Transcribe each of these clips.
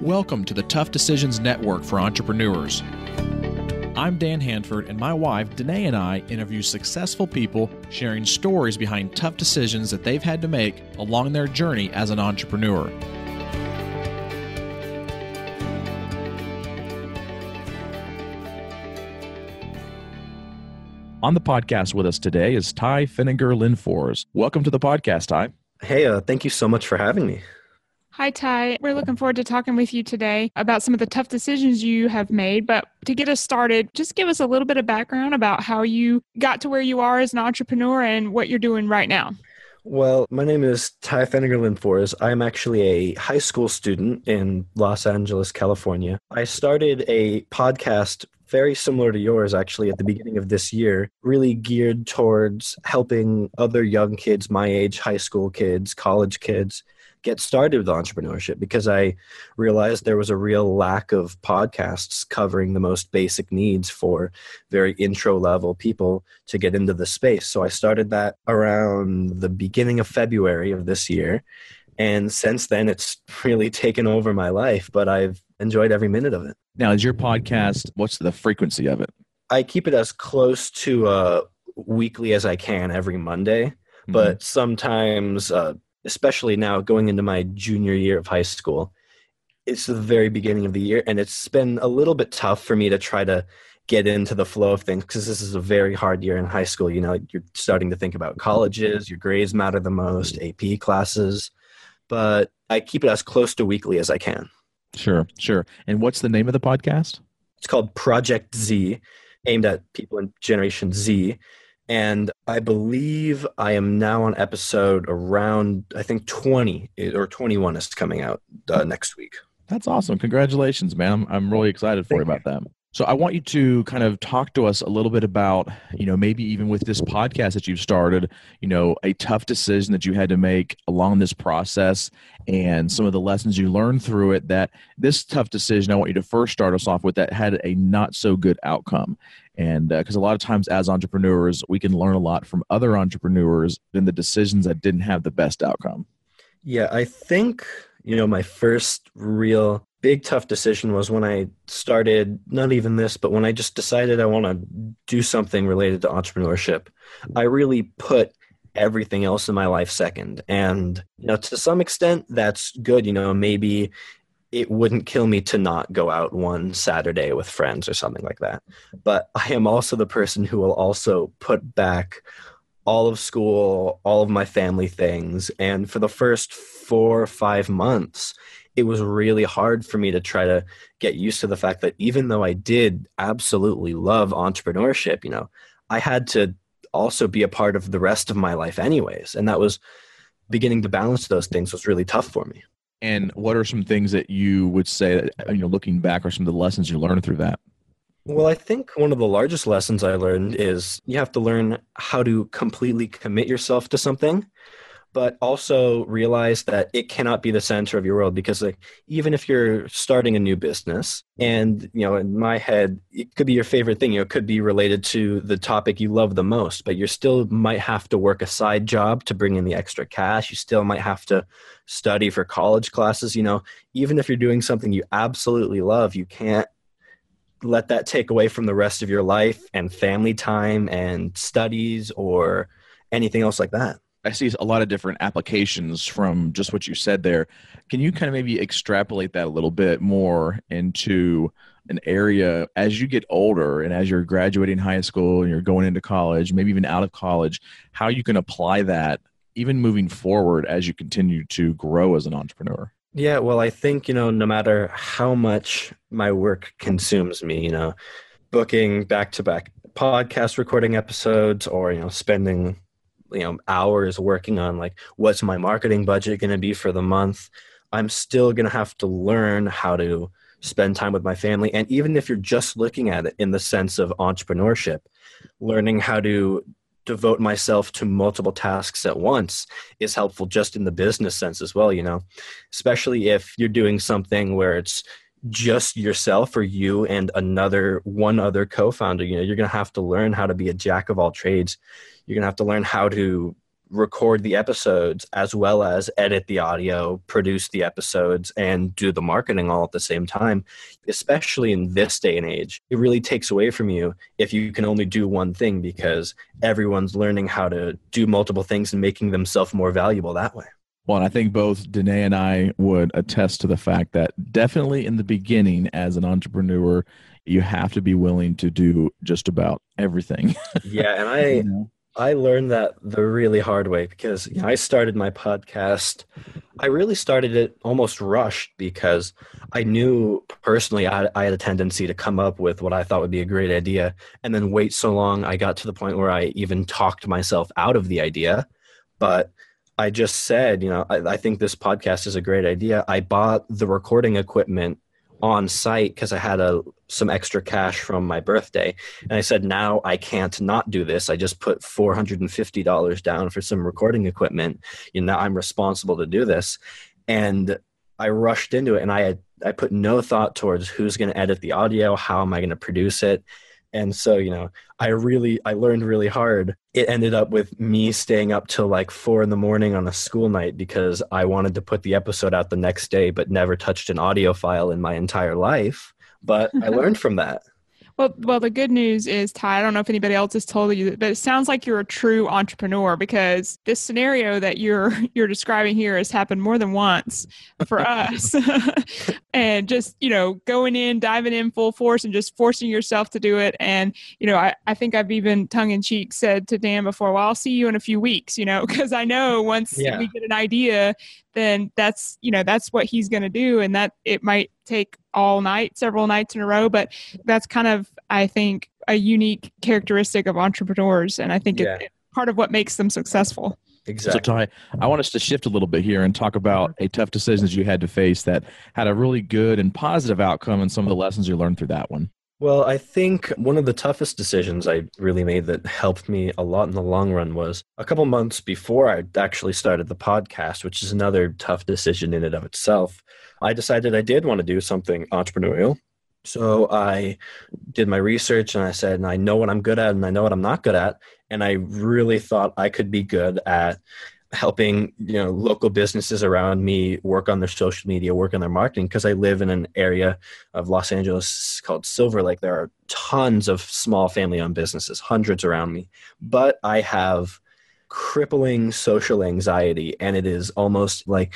Welcome to the Tough Decisions Network for Entrepreneurs. I'm Dan Handford, and my wife, Dennae, and I interview successful people sharing stories behind tough decisions that they've had to make along their journey as an entrepreneur. On the podcast with us today is Ty Pfenninger-Lindfors. Welcome to the podcast, Ty. Hey, thank you so much for having me. Hi, Ty. We're looking forward to talking with you today about some of the tough decisions you have made. But to get us started, just give us a little bit of background about how you got to where you are as an entrepreneur and what you're doing right now. Well, my name is Ty Pfenninger-Lindfors. I'm actually a high school student in Los Angeles, California. I started a podcast very similar to yours, actually, at the beginning of this year, really geared towards helping other young kids my age, high school kids, college kids, get started with entrepreneurship, because I realized there was a real lack of podcasts covering the most basic needs for very intro level people to get into the space. So I started that around the beginning of February of this year. And since then, it's really taken over my life, but I've enjoyed every minute of it. Now, is your podcast, what's the frequency of it? I keep it as close to weekly as I can every Monday, but sometimes especially now going into my junior year of high school, it's the very beginning of the year, and it's been a little bit tough for me to try to get into the flow of things because this is a very hard year in high school. You know, you're starting to think about colleges, your grades matter the most, AP classes, but I keep it as close to weekly as I can. Sure. And what's the name of the podcast? It's called Project Z, aimed at people in Generation Z. And I believe I am now on episode around, I think 20 or 21 is coming out next week. That's awesome. Congratulations, man. I'm really excited for you about that. So I want you to kind of talk to us a little bit about, maybe even with this podcast that you've started, a tough decision that you had to make along this process and some of the lessons you learned through it. That this tough decision, I want you to first start us off with, that had a not so good outcome. And because a lot of times as entrepreneurs, we can learn a lot from other entrepreneurs in the decisions that didn't have the best outcome. Yeah, I think, my first real big tough decision was when I started, not even this, but when I just decided I want to do something related to entrepreneurship. I really put everything else in my life second. And, to some extent, that's good. Maybe it wouldn't kill me to not go out one Saturday with friends or something like that. But I am also the person who will also put back all of school, all of my family things. And for the first 4 or 5 months, it was really hard for me to try to get used to the fact that even though I did absolutely love entrepreneurship, I had to also be a part of the rest of my life anyways. And that was beginning to balance those things was really tough for me. And what are some things that you would say that, looking back, are some of the lessons you learned through that? Well, I think one of the largest lessons I learned is you have to learn how to completely commit yourself to something, but also realize that it cannot be the center of your world. Because even if you're starting a new business and, in my head, it could be your favorite thing, it could be related to the topic you love the most, but you still might have to work a side job to bring in the extra cash. You still might have to study for college classes. Even if you're doing something you absolutely love, you can't let that take away from the rest of your life and family time and studies or anything else like that. I see a lot of different applications from just what you said there. Can you kind of maybe extrapolate that a little bit more into an area as you get older and as you're graduating high school and you're going into college, maybe even out of college, how you can apply that even moving forward as you continue to grow as an entrepreneur? Yeah, well, I think, no matter how much my work consumes me, booking back-to-back podcast recording episodes or, spending hours working on what's my marketing budget going to be for the month, I'm still going to have to learn how to spend time with my family. And even if you're just looking at it in the sense of entrepreneurship, learning how to devote myself to multiple tasks at once is helpful just in the business sense as well, especially if you're doing something where it's just yourself or you and one other co-founder. You're going to have to learn how to be a jack of all trades. You're going to have to learn how to record the episodes as well as edit the audio, produce the episodes, and do the marketing all at the same time, especially in this day and age. It really takes away from you if you can only do one thing, because everyone's learning how to do multiple things and making themselves more valuable that way. Well, and I think both Dennae and I would attest to the fact that definitely in the beginning as an entrepreneur, you have to be willing to do just about everything. Yeah, and I learned that the really hard way, because I started my podcast. I really started it almost rushed because I knew personally I had a tendency to come up with what I thought would be a great idea and then wait so long. I got to the point where I even talked myself out of the idea. But I just said, I think this podcast is a great idea. I bought the recording equipment on site because I had some extra cash from my birthday. And I said, now I can't not do this. I just put $450 down for some recording equipment. Now I'm responsible to do this. And I rushed into it, and I put no thought towards who's going to edit the audio, how am I going to produce it. And so, I learned really hard. It ended up with me staying up till like 4 a.m. on a school night because I wanted to put the episode out the next day, but never touched an audio file in my entire life. But I learned from that. Well, the good news is, Ty, I don't know if anybody else has told you, but it sounds like you're a true entrepreneur, because this scenario that you're describing here has happened more than once for us. And just, going in, diving in full force and just forcing yourself to do it. And, I think I've even tongue in cheek said to Dan before, well, I'll see you in a few weeks, because I know once we get an idea, then that's what he's going to do. And that it might take all night, several nights in a row, but that's kind of, I think, a unique characteristic of entrepreneurs. And I think it's part of what makes them successful. Exactly. So Ty, I want us to shift a little bit here and talk about a tough decisions you had to face that had a really good and positive outcome, and some of the lessons you learned through that one. Well, I think one of the toughest decisions I really made that helped me a lot in the long run was a couple months before I actually started the podcast, which is another tough decision in and of itself. I decided I did want to do something entrepreneurial. So I did my research, and I said, and I know what I'm good at and I know what I'm not good at. And I really thought I could be good at helping, local businesses around me work on their social media, work on their marketing, because I live in an area of Los Angeles called Silver Lake. There are tons of small family-owned businesses, hundreds around me. But I have crippling social anxiety, and it is almost like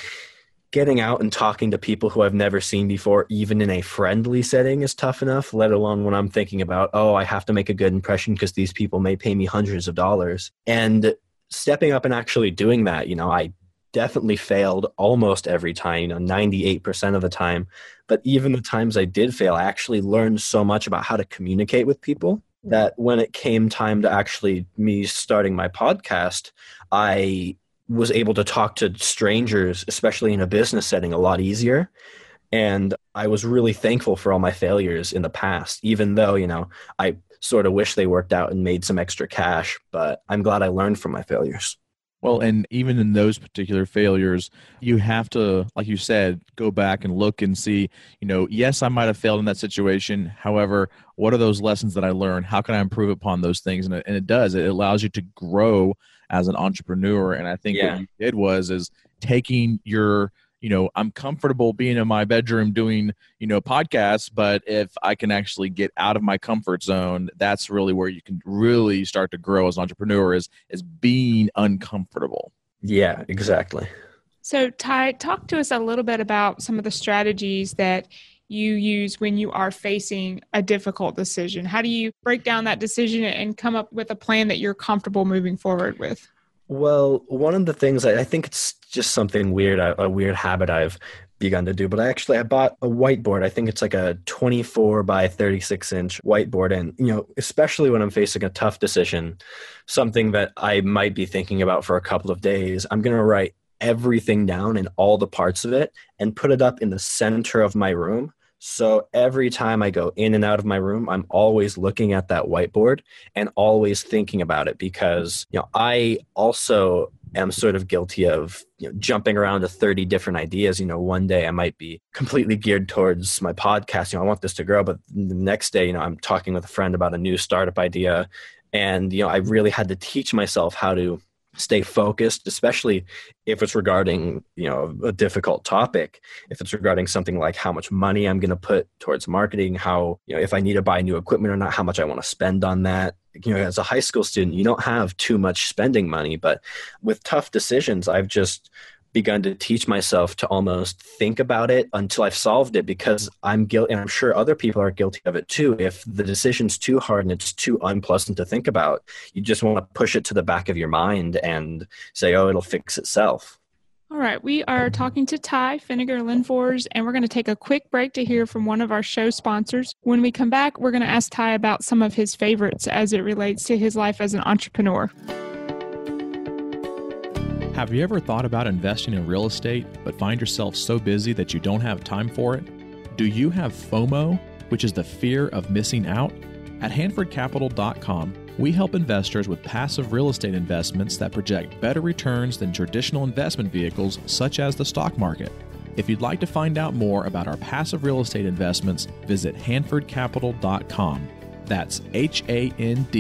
getting out and talking to people who I've never seen before, even in a friendly setting, is tough enough, let alone when I'm thinking about, I have to make a good impression because these people may pay me hundreds of dollars. And stepping up and actually doing that, I definitely failed almost every time, 98% of the time. But even the times I did fail, I actually learned so much about how to communicate with people that when it came time to actually me starting my podcast, I was able to talk to strangers, especially in a business setting, a lot easier. And I was really thankful for all my failures in the past, even though, I sort of wish they worked out and made some extra cash, but I'm glad I learned from my failures. Well, and even in those particular failures, you have to, like you said, go back and look and see, yes, I might have failed in that situation. However, what are those lessons that I learned? How can I improve upon those things? And it does. It allows you to grow as an entrepreneur. And I think what you did is taking your, I'm comfortable being in my bedroom doing, podcasts, but if I can actually get out of my comfort zone, that's really where you can really start to grow as an entrepreneur, is being uncomfortable. Yeah, exactly. So Ty, talk to us a little bit about some of the strategies that you use when you are facing a difficult decision. How do you break down that decision and come up with a plan that you're comfortable moving forward with? Well, one of the things, I think it's just something weird, a weird habit I've begun to do, but I bought a whiteboard. I think it's like a 24 by 36 inch whiteboard. And, especially when I'm facing a tough decision, something that I might be thinking about for a couple of days, I'm going to write everything down and all the parts of it and put it up in the center of my room. So every time I go in and out of my room, I'm always looking at that whiteboard and always thinking about it, because, I also am sort of guilty of jumping around to 30 different ideas. One day I might be completely geared towards my podcast. I want this to grow, but the next day, I'm talking with a friend about a new startup idea. And, I really had to teach myself how to stay focused, especially if it's regarding, a difficult topic. If it's regarding something like how much money I'm going to put towards marketing, how, if I need to buy new equipment or not, how much I want to spend on that. As a high school student, you don't have too much spending money, but with tough decisions, I've just begun to teach myself to almost think about it until I've solved it, because I'm guilty, and I'm sure other people are guilty of it too. If the decision's too hard and it's too unpleasant to think about, you just want to push it to the back of your mind and say, oh, it'll fix itself. All right, we are talking to Ty Pfenninger-Lindfors, and we're going to take a quick break to hear from one of our show sponsors. When we come back, we're going to ask Ty about some of his favorites as it relates to his life as an entrepreneur. Have you ever thought about investing in real estate, but find yourself so busy that you don't have time for it? Do you have FOMO, which is the fear of missing out? At HandfordCapital.com, we help investors with passive real estate investments that project better returns than traditional investment vehicles such as the stock market. If you'd like to find out more about our passive real estate investments, visit HandfordCapital.com. That's HANDFORD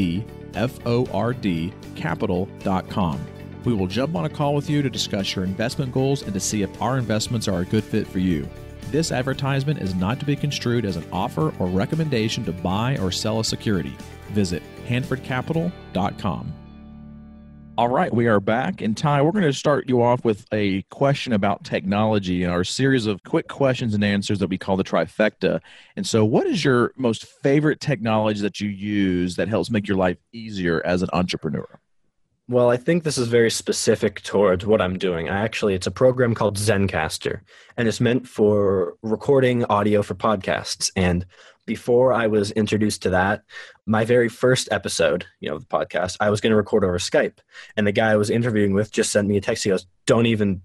capital.com. We will jump on a call with you to discuss your investment goals and to see if our investments are a good fit for you. This advertisement is not to be construed as an offer or recommendation to buy or sell a security. Visit HandfordCapital.com. All right, we are back. And Ty, we're going to start you off with a question about technology in our series of quick questions and answers that we call the trifecta. And so what is your most favorite technology that you use that helps make your life easier as an entrepreneur? Well, I think this is very specific towards what I'm doing. It's a program called Zencastr, and it's meant for recording audio for podcasts. And before I was introduced to that, my very first episode, the podcast, I was going to record over Skype. And the guy I was interviewing with just sent me a text. He goes, don't even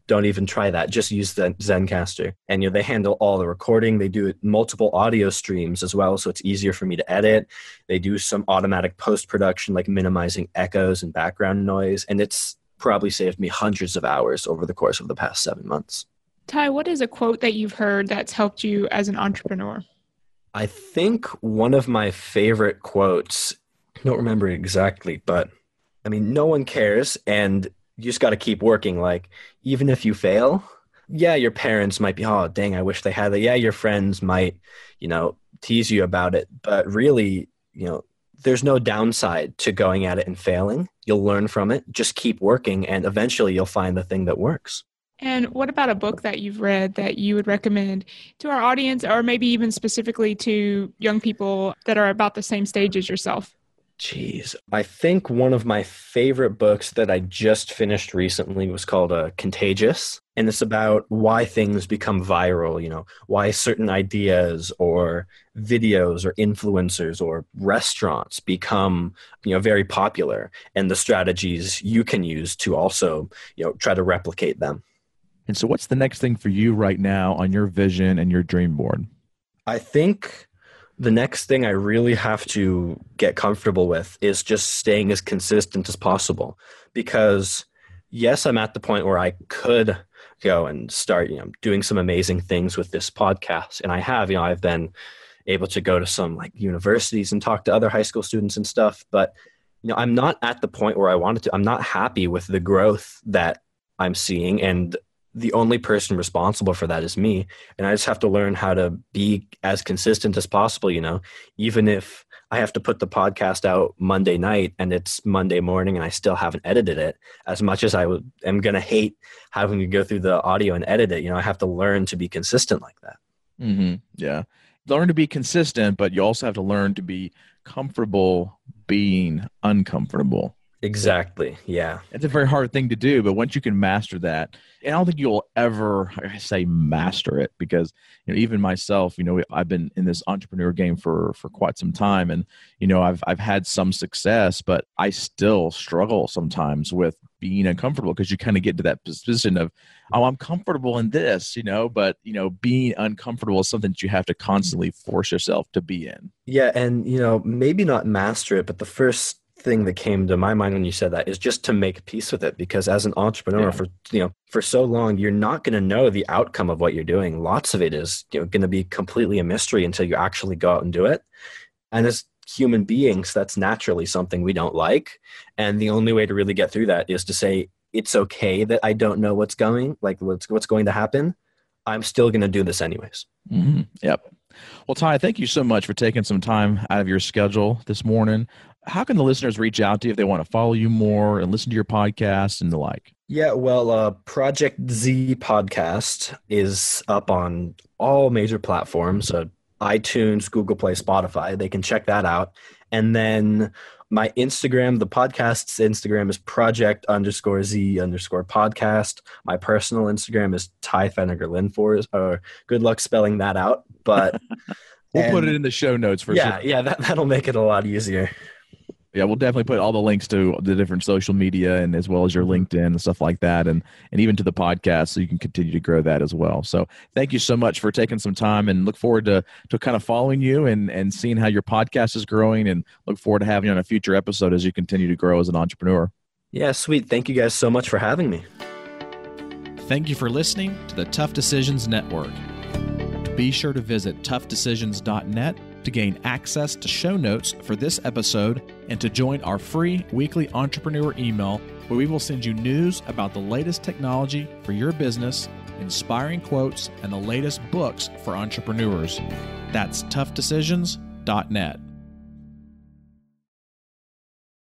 try that. Just use the Zencastr. And, they handle all the recording. They do multiple audio streams as well, so it's easier for me to edit. They do some automatic post-production, like minimizing echoes and background noise. And it's probably saved me hundreds of hours over the course of the past 7 months. Ty, what is a quote that you've heard that's helped you as an entrepreneur? I think one of my favorite quotes, I don't remember it exactly, but no one cares, and you just got to keep working. Like, even if you fail, your parents might be, oh, dang, I wish they had that. Your friends might, tease you about it. But really, there's no downside to going at it and failing. You'll learn from it. Just keep working, and eventually you'll find the thing that works. And what about a book that you've read that you would recommend to our audience, or maybe even specifically to young people that are about the same stage as yourself? Jeez. I think one of my favorite books that I just finished recently was called Contagious. And it's about why things become viral, why certain ideas or videos or influencers or restaurants become, very popular, and the strategies you can use to also, try to replicate them. And so what's the next thing for you right now on your vision and your dream board? I think the next thing I really have to get comfortable with is just staying as consistent as possible. Because yes, I'm at the point where I could go and start, doing some amazing things with this podcast. And I have, I've been able to go to some universities and talk to other high school students and stuff. But, I'm not at the point where I wanted to. I'm not happy with the growth that I'm seeing, and the only person responsible for that is me. And I just have to learn how to be as consistent as possible, even if I have to put the podcast out Monday night and it's Monday morning and I still haven't edited it. As much as am going to hate having to go through the audio and edit it, I have to learn to be consistent like that. Mm-hmm. Yeah. Learn to be consistent, but you also have to learn to be comfortable being uncomfortable. Exactly. Yeah. It's a very hard thing to do, but once you can master that, and I don't think you'll ever, I say master it, because, even myself, I've been in this entrepreneur game for quite some time, and, I've had some success, but I still struggle sometimes with being uncomfortable, because you kind of get to that position of, oh, I'm comfortable in this, but, being uncomfortable is something that you have to constantly force yourself to be in. Yeah. And, maybe not master it, but the first thing that came to my mind when you said that is just to make peace with it, because as an entrepreneur for so long, you're not going to know the outcome of what you're doing. Lots of it is going to be completely a mystery until you actually go out and do it. And it's human beings, that's naturally something we don't like. And the only way to really get through that is to say, it's okay that I don't know what's going to happen. I'm still going to do this anyways. Mm-hmm. Yep. Well, Ty, thank you so much for taking some time out of your schedule this morning. How can the listeners reach out to you if they want to follow you more and listen to your podcast and the like? Yeah, well, Project Z podcast is up on all major platforms, iTunes, Google Play, Spotify. They can check that out. And then my Instagram, the podcast's Instagram is project_Z_podcast. My personal Instagram is Ty Pfenninger-Lindfors. Good luck spelling that out. But we'll put it in the show notes for sure. Yeah, that'll make it a lot easier. Yeah, we'll definitely put all the links to the different social media and as well as your LinkedIn and stuff like that, and even to the podcast, so you can continue to grow that as well. So thank you so much for taking some time, and look forward to kind of following you and seeing how your podcast is growing, and look forward to having you on a future episode as you continue to grow as an entrepreneur. Yeah, sweet. Thank you guys so much for having me. Thank you for listening to the Tough Decisions Network. Be sure to visit toughdecisions.net to gain access to show notes for this episode and to join our free weekly entrepreneur email, where we will send you news about the latest technology for your business, inspiring quotes, and the latest books for entrepreneurs. That's toughdecisions.net.